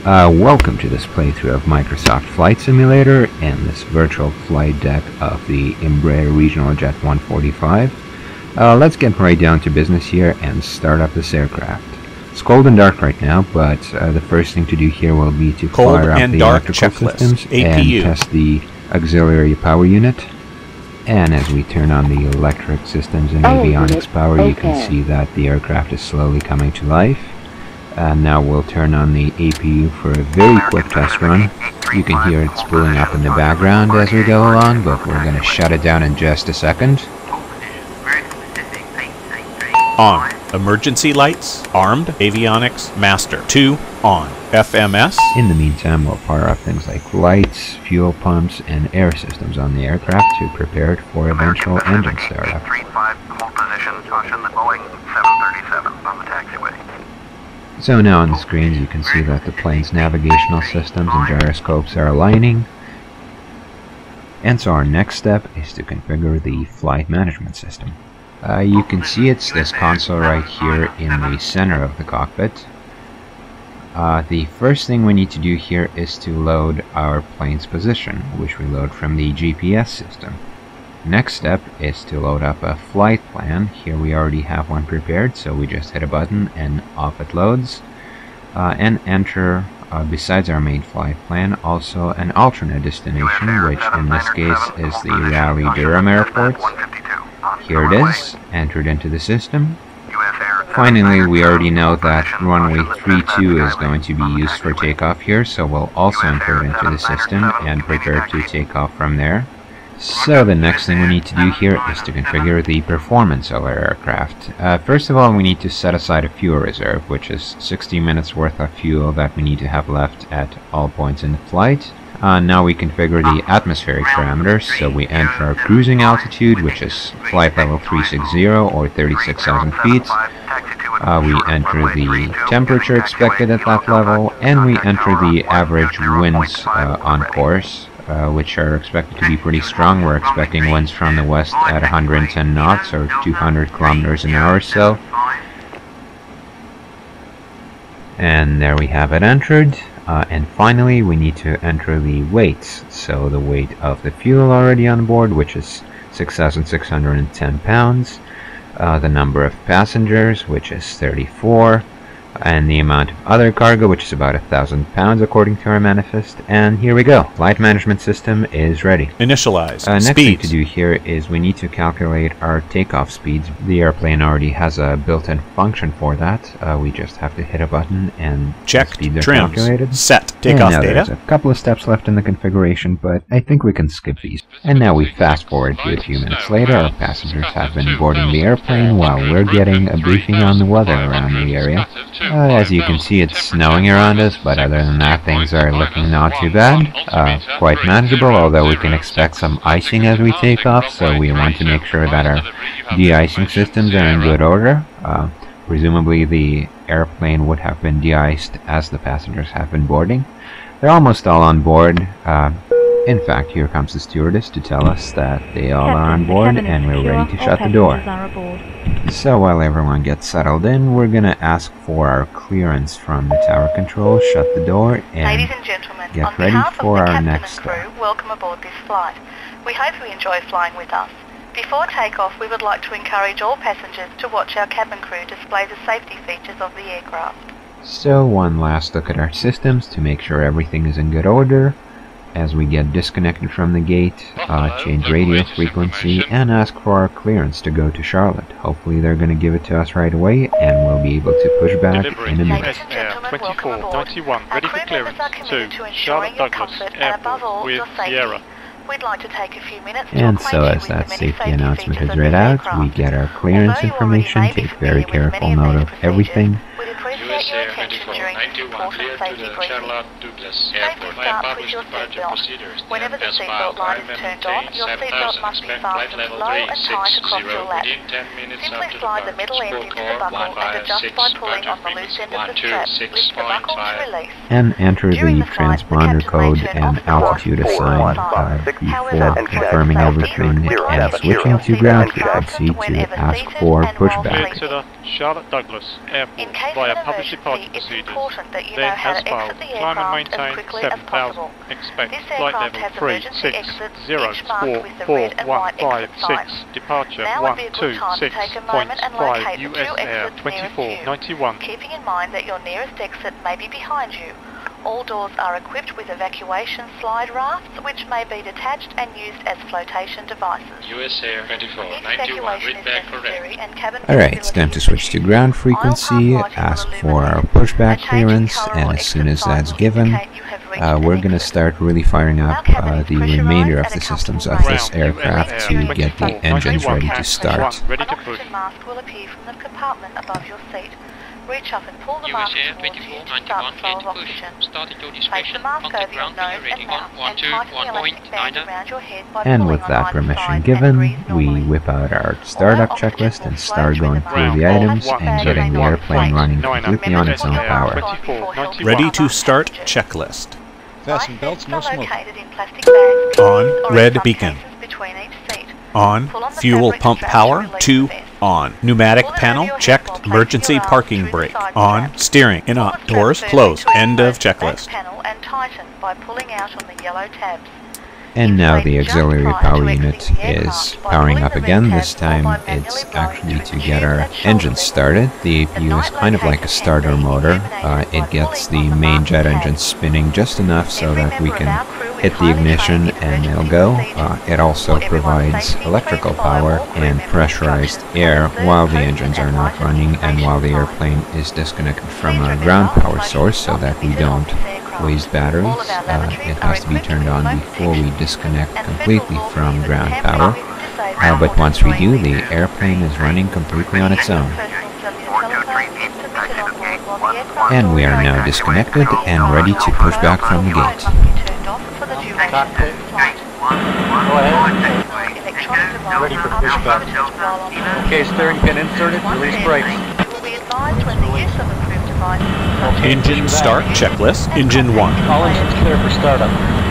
Welcome to this playthrough of Microsoft Flight Simulator and this virtual flight deck of the Embraer Regional Jet 145. Let's get right down to business here and start up this aircraft. It's cold and dark right now, but the first thing to do here will be to fire up the electrical systems and test the auxiliary power unit. And as we turn on the electric systems and avionics power, you can see that the aircraft is slowly coming to life. And now we'll turn on the APU for a very quick test run. You can hear it spooling up in the background as we go along, but we're going to shut it down in just a second. On. Emergency lights. Armed. Avionics. Master. 2. On. FMS. In the meantime, we'll fire up things like lights, fuel pumps, and air systems on the aircraft to prepare it for eventual engine startup. So now on the screens you can see that the plane's navigational systems and gyroscopes are aligning. And so our next step is to configure the flight management system. You can see it's this console right here in the center of the cockpit. The first thing we need to do here is to load our plane's position, which we load from the GPS system. Next step is to load up a flight plan. Here we already have one prepared, so we just hit a button and off it loads. And enter, besides our main flight plan, also an alternate destination, which in this case is the Raleigh-Durham Airport. Here it is, entered into the system. Finally, we already know that runway 32 is going to be used for takeoff here, so we'll also enter it into the system and prepare to take off from there. So the next thing we need to do here is to configure the performance of our aircraft. First of all, we need to set aside a fuel reserve, which is 60 minutes worth of fuel that we need to have left at all points in the flight. Now we configure the atmospheric parameters, so we enter our cruising altitude, which is flight level 360 or 36,000 feet. We enter the temperature expected at that level, and we enter the average winds on course, which are expected to be pretty strong. We're expecting winds from the west at 110 knots or 200 kilometers an hour or so. And there we have it entered. And finally we need to enter the weights. So the weight of the fuel already on board, which is 6,610 pounds. The number of passengers, which is 34. And the amount of other cargo, which is about 1,000 pounds according to our manifest. And here we go. Flight management system is ready. Initialize. Next thing to do here is we need to calculate our takeoff speeds. The airplane already has a built-in function for that. We just have to hit a button and check speeds are trims, calculated. Set takeoff data. There's a couple of steps left in the configuration, but I think we can skip these. And now we fast forward to a few minutes later. Our passengers have been boarding the airplane while we're getting a briefing on the weather around the area. As you can see, it's snowing around us, but other than that, things are looking not too bad. Quite manageable, although we can expect some icing as we take off, so we want to make sure that our de-icing systems are in good order. Presumably the airplane would have been de-iced as the passengers have been boarding. They're almost all on board. In fact, here comes the stewardess to tell us that they all are on board and we're ready to shut the door. So while everyone gets settled in, we're going to ask for our clearance from the tower control, shut the door, and Ladies and gentlemen, get ready for our next step. Crew, welcome aboard this flight. We hope you enjoy flying with us. Before takeoff, we would like to encourage all passengers to watch our cabin crew display the safety features of the aircraft. So one last look at our systems to make sure everything is in good order. As we get disconnected from the gate, change radio frequency, and ask for our clearance to go to Charlotte. Hopefully they're going to give it to us right away, and we'll be able to push back in a minute. Ladies and gentlemen, welcome aboard. Our crew members are committed to ensuring your comfort and above all, your safety. We'd like to take a few minutes to and so as that safety announcement is read out, we get our clearance information, take very careful note of everything. We'd appreciate your attention during this important safety briefing. Safety starts with your seatbelt. Whenever the seatbelt light is turned on, your seatbelt must be fastened low and tight across your lap. Simply slide the middle end into the buckle and adjust by pulling on the loose end of the strap. Lift the buckle to release. And enter the transponder code and altitude assigned before confirming everything and switching to ground frequency to ask for pushback. To the Charlotte Douglas Airport via publicly parked It's important that you know how to exit the aircraft as quickly as possible. This aircraft has emergency exits, each marked with the red and white exit signs. Now would be a good time to take a moment and locate the two exits nearest you, keeping in mind that your nearest exit may be behind you. All doors are equipped with evacuation slide rafts, which may be detached and used as flotation devices. US Air 2491, read back correct. Alright, it's time to switch to ground frequency, ask for our pushback clearance, and as soon as that's given, we're going to start really firing up the remainder of the systems of this aircraft to get the engines ready to start. An oxygen mask will appear from the compartment above your seat. Reach up and pull the mask towards you to start the flow of oxygen. Place the mask over your nose and mouth and tighten the elastic band around your head by And pulling with on that either permission side given, and we breathe whip out our startup checklist and start going through the items and getting the airplane running completely on its own power. Ready to start checklist. Fasten belts, no smoking. On, red beacon. On, fuel pump power, 2, on. Pneumatic panel, checked, emergency parking brake, on. Steering, in up, doors, closed, end of checklist. And now the auxiliary power unit is powering up again. This time it's actually to get our engines started. The APU is kind of like a starter motor. It gets the main jet engine spinning just enough so that we can hit the ignition and it'll go. It also provides electrical power and pressurized air while the engines are not running and while the airplane is disconnected from a ground power source so that we don't waste batteries. It has to be turned on before we disconnect completely from ground power. But once we do, the airplane is running completely on its own. And we are now disconnected and ready to push back from the gate. Cockpit. Go ahead. Ready for pushback. Okay, steering pin inserted. Release brakes. Engine start checklist. Engine 1. All engines clear for startup.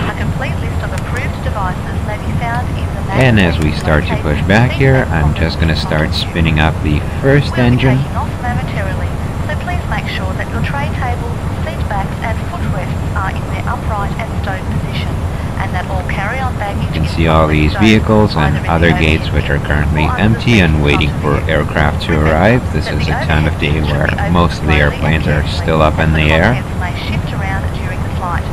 A complete list of approved devices may be found in the And as we start to push back here, I'm just going to start spinning up the first engine. Momentarily, so please make sure that your tray tables, seat backs and footrests are in their upright and stowed position, and that all carry-on baggage. You can see all these vehicles and other gates which are currently empty and waiting for aircraft to arrive. This is a time of day where most of the airplanes are still up in the air. May shift around during the flight.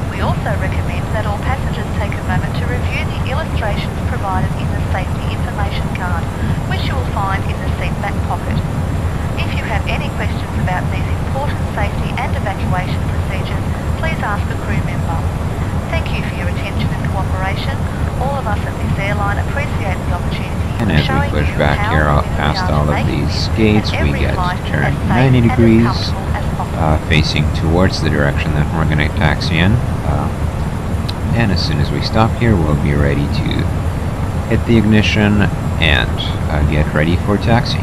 We also recommend that all passengers take a moment to review the illustrations provided in the safety information card, which you will find in the seat back pocket. If you have any questions about these important safety and evacuation procedures, please ask a crew member. Thank you for your attention and cooperation. All of us at this airline appreciate the opportunity. And as we push back here past all of these gates, we get turned 90 degrees, facing towards the direction that we're going to taxi in. And as soon as we stop here, we'll be ready to hit the ignition and get ready for taxi.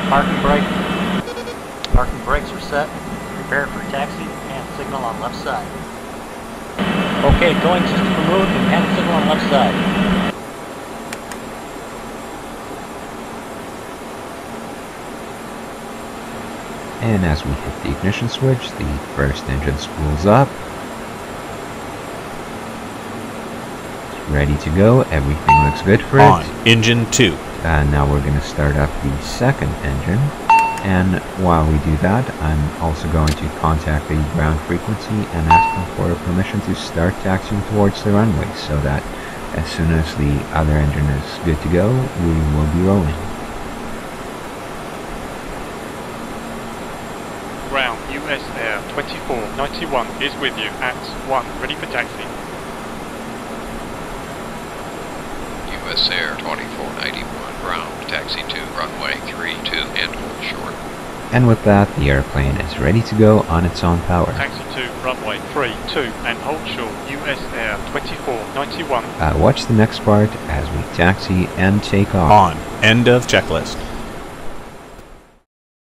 Parking brake. Parking brakes are set. Prepare for taxi and signal on left side. Okay, towing system removed and hand signal on left side. And as we hit the ignition switch, the first engine spools up. It's ready to go. Everything looks good for On. it. Engine 2. And now we're going to start up the second engine. And while we do that, I'm also going to contact the ground frequency and ask them for permission to start taxiing towards the runway so that as soon as the other engine is good to go, we will be rolling. Ground US Air 2491 is with you at 1, ready for taxi. US Air 2491, ground, taxi to runway 32 and hold short. And with that, the airplane is ready to go on its own power. Taxi to runway 32 and hold short, US Air 2491. Watch the next part as we taxi and take off. On. End of checklist.